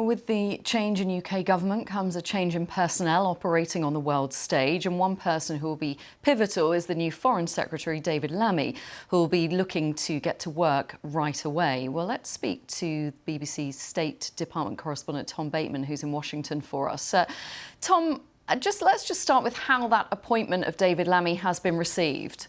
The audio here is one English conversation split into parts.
With the change in UK government comes a change in personnel operating on the world stage, and one person who will be pivotal is the new Foreign Secretary, David Lammy, who will be looking to get to work right away. Well, let's speak to BBC's State Department correspondent Tom Bateman, who's in Washington for us. Tom, let's just start with how that appointment of David Lammy has been received.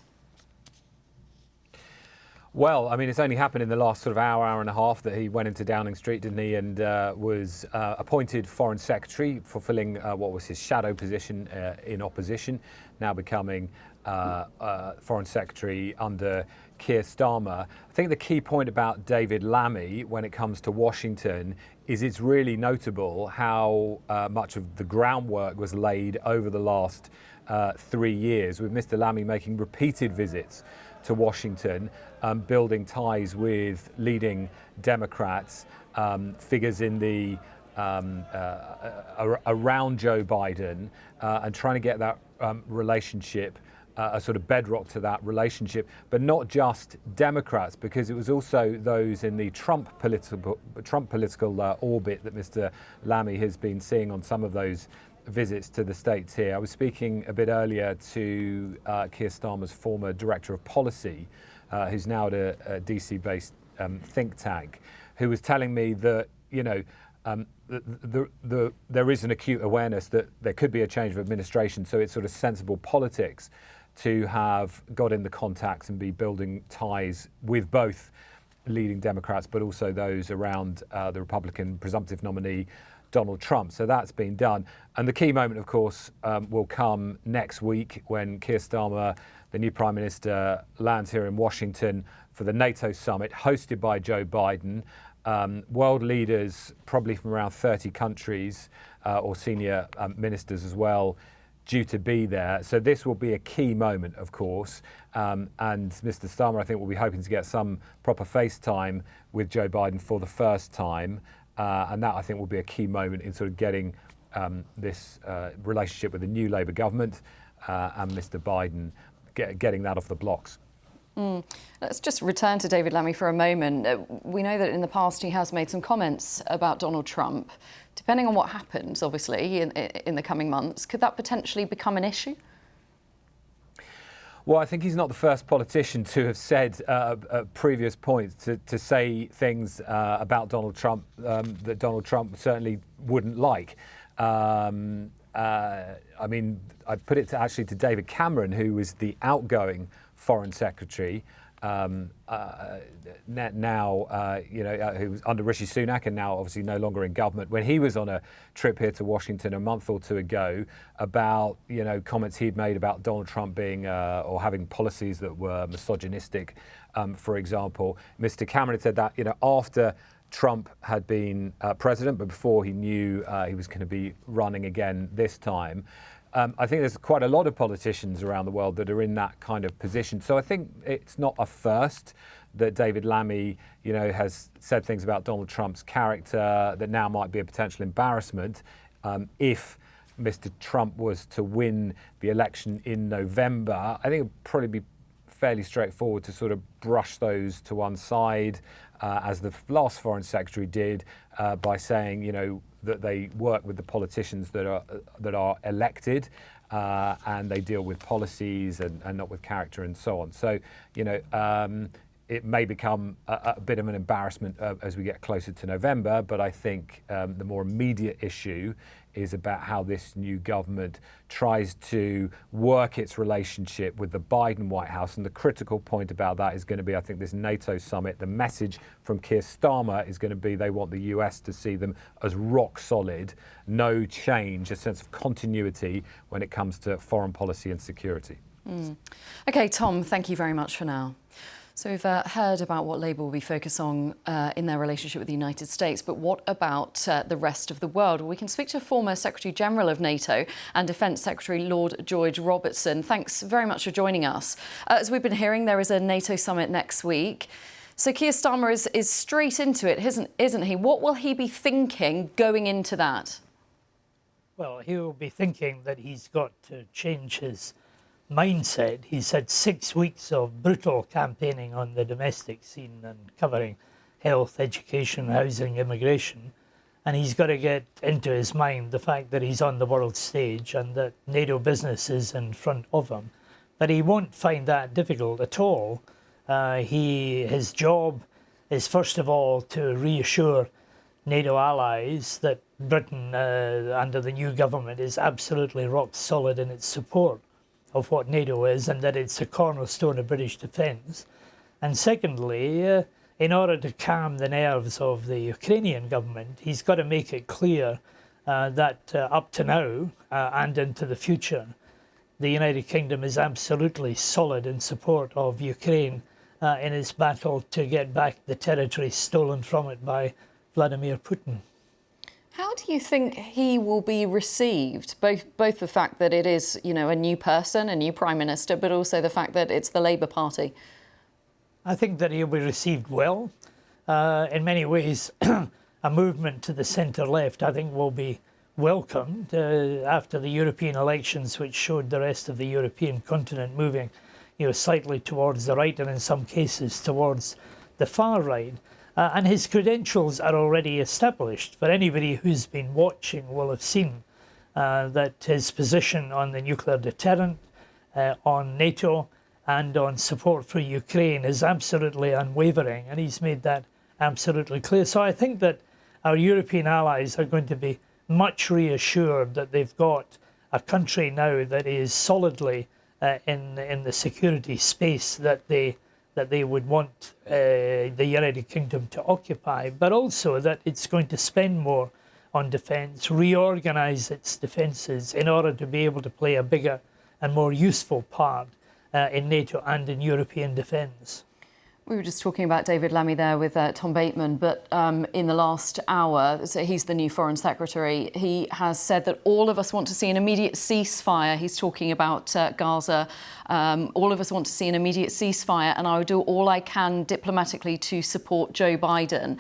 Well, I mean, it's only happened in the last sort of hour and a half that he went into Downing Street, didn't he, and was appointed Foreign Secretary, fulfilling what was his shadow position in opposition, now becoming Foreign Secretary under Keir Starmer. I think the key point about David Lammy when it comes to Washington is it's really notable how much of the groundwork was laid over the last 3 years, with Mr. Lammy making repeated visits to Washington, building ties with leading Democrats, figures in the around Joe Biden, and trying to get that relationship, a sort of bedrock to that relationship, but not just Democrats, because it was also those in the Trump political orbit that Mr. Lammy has been seeing on some of those visits to the States here. I was speaking a bit earlier to Keir Starmer's former Director of Policy, who's now at a DC-based think tank, who was telling me that, you know, there is an acute awareness that there could be a change of administration, so it's sort of sensible politics to have got in the contacts and be building ties with both leading Democrats, but also those around the Republican presumptive nominee, Donald Trump. So that's been done. And the key moment, of course, will come next week when Keir Starmer, the new Prime Minister, lands here in Washington for the NATO summit hosted by Joe Biden. World leaders, probably from around 30 countries, or senior ministers as well, due to be there. So this will be a key moment, of course. And Mr. Starmer, I think, will be hoping to get some proper FaceTime with Joe Biden for the first time. And that, I think, will be a key moment in sort of getting this relationship with the new Labour government and Mr. Biden, getting that off the blocks. Let's just return to David Lammy for a moment. We know that in the past he has made some comments about Donald Trump. Depending on what happens, obviously, in the coming months, could that potentially become an issue? Well, I think he's not the first politician to have said at previous points to say things about Donald Trump that Donald Trump certainly wouldn't like. I mean, I put it actually to David Cameron, who was the outgoing Foreign Secretary, now, who was under Rishi Sunak and now obviously no longer in government, when he was on a trip here to Washington a month or two ago, about, you know, comments he'd made about Donald Trump being or having policies that were misogynistic, for example. Mr. Cameron had said that, you know, after Trump had been president, but before he knew he was going to be running again this time. I think there's quite a lot of politicians around the world that are in that kind of position. So I think it's not a first that David Lammy, you know, has said things about Donald Trump's character that now might be a potential embarrassment if Mr. Trump was to win the election in November. I think it would probably be fairly straightforward to sort of brush those to one side, as the last Foreign Secretary did, by saying, you know, that they work with the politicians that are elected, and they deal with policies and not with character and so on. So, you know, it may become a bit of an embarrassment as we get closer to November, but I think the more immediate issue is about how this new government tries to work its relationship with the Biden White House. And the critical point about that is going to be, I think, this NATO summit. The message from Keir Starmer is going to be they want the US to see them as rock solid, no change, a sense of continuity when it comes to foreign policy and security. OK, Tom, thank you very much for now. So we've heard about what Labour will be focused on in their relationship with the United States, but what about the rest of the world? Well, we can speak to former Secretary-General of NATO and Defence Secretary Lord George Robertson. Thanks very much for joining us. As we've been hearing, there is a NATO summit next week. So Keir Starmer is straight into it, isn't he? What will he be thinking going into that? Well, he will be thinking that he's got to change his mindset. He's had 6 weeks of brutal campaigning on the domestic scene and covering health, education, housing, immigration. And he's got to get into his mind the fact that he's on the world stage and that NATO business is in front of him. But he won't find that difficult at all. His job is, first of all, to reassure NATO allies that Britain, under the new government, is absolutely rock solid in its support of what NATO is and that it's a cornerstone of British defence. And secondly, in order to calm the nerves of the Ukrainian government, he's got to make it clear that up to now and into the future, the United Kingdom is absolutely solid in support of Ukraine in its battle to get back the territory stolen from it by Vladimir Putin. How do you think he will be received? Both the fact that it is, a new person, a new prime minister, but also the fact that it's the Labour Party. I think that he'll be received well. In many ways, a movement to the centre-left, I think, will be welcomed after the European elections, which showed the rest of the European continent moving, slightly towards the right and in some cases towards the far right. And his credentials are already established. For anybody who's been watching will have seen that his position on the nuclear deterrent, on NATO, and on support for Ukraine is absolutely unwavering, and he's made that absolutely clear. So I think that our European allies are going to be much reassured that they've got a country now that is solidly in the security space that they would want the United Kingdom to occupy, but also that it's going to spend more on defence, reorganise its defences in order to be able to play a bigger and more useful part in NATO and in European defence. We were just talking about David Lammy there with Tom Bateman, but in the last hour, so he's the new Foreign Secretary, he has said that all of us want to see an immediate ceasefire. He's talking about Gaza. All of us want to see an immediate ceasefire, and I will do all I can diplomatically to support Joe Biden.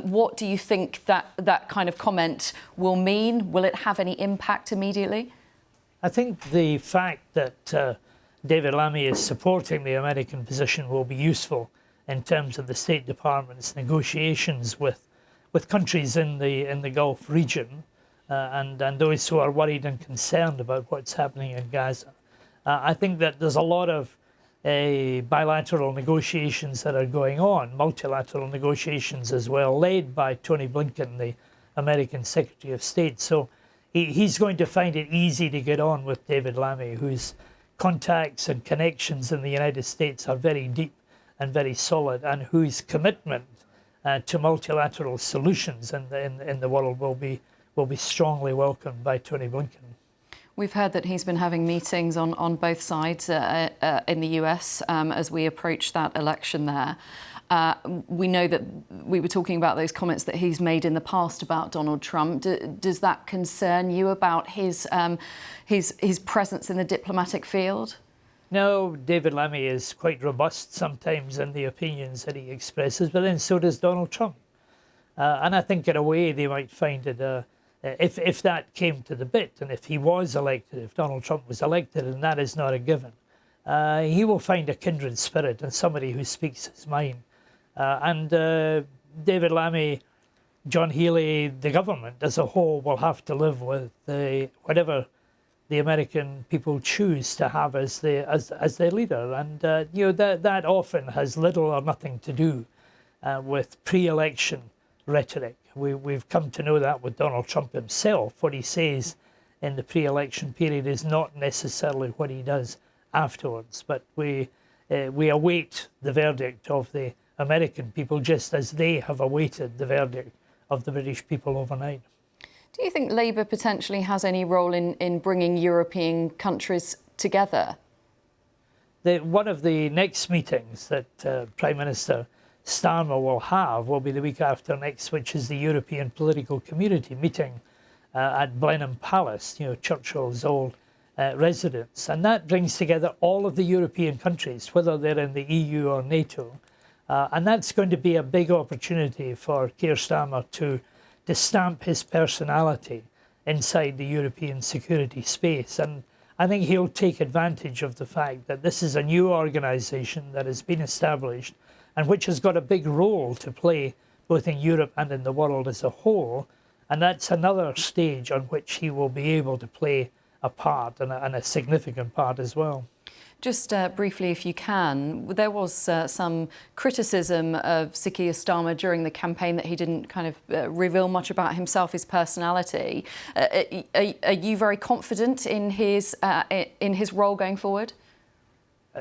What do you think that kind of comment will mean? Will it have any impact immediately? I think the fact that David Lammy is supporting the American position will be useful in terms of the State Department's negotiations with countries in the Gulf region and those who are worried and concerned about what's happening in Gaza. I think that there's a lot of bilateral negotiations that are going on, multilateral negotiations as well, led by Tony Blinken, the American Secretary of State. So he's going to find it easy to get on with David Lammy, whose contacts and connections in the United States are very deep and very solid, and whose commitment to multilateral solutions in the world will be strongly welcomed by Tony Blinken. We've heard that he's been having meetings on both sides in the US as we approach that election there. We know that we were talking about those comments that he's made in the past about Donald Trump. Does that concern you about his presence in the diplomatic field? No, David Lammy is quite robust sometimes in the opinions that he expresses, but then so does Donald Trump. And I think in a way they might find it, if that came to the bit, and if he was elected, if Donald Trump was elected, and that is not a given, he will find a kindred spirit and somebody who speaks his mind. And David Lammy, John Healey, the government as a whole will have to live with whatever the American people choose to have as their leader. And that often has little or nothing to do with pre-election rhetoric. We've come to know that with Donald Trump himself. What he says in the pre-election period is not necessarily what he does afterwards. But we await the verdict of the American people just as they have awaited the verdict of the British people overnight. Do you think Labour potentially has any role in bringing European countries together? One of the next meetings that Prime Minister Starmer will have will be the week after next, which is the European Political Community meeting at Blenheim Palace, Churchill's old residence. And that brings together all of the European countries, whether they're in the EU or NATO. And that's going to be a big opportunity for Keir Starmer to stamp his personality inside the European security space. And I think he'll take advantage of the fact that this is a new organisation that has been established and which has got a big role to play both in Europe and in the world as a whole. And that's another stage on which he will be able to play a part, and a significant part as well. Just briefly, if you can, there was some criticism of Sir Keir Starmer during the campaign that he didn't kind of reveal much about himself, his personality. Are you very confident in his role going forward?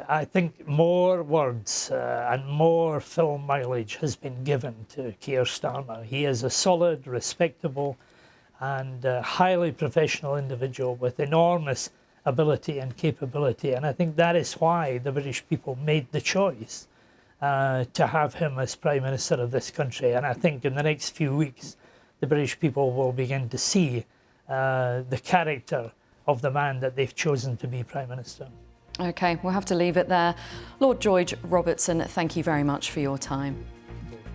I think more words and more film mileage has been given to Keir Starmer. He is a solid, respectable and highly professional individual with enormous ability and capability. And I think that is why the British people made the choice to have him as Prime Minister of this country. And I think in the next few weeks, the British people will begin to see the character of the man that they've chosen to be Prime Minister. OK, we'll have to leave it there. Lord George Robertson, thank you very much for your time.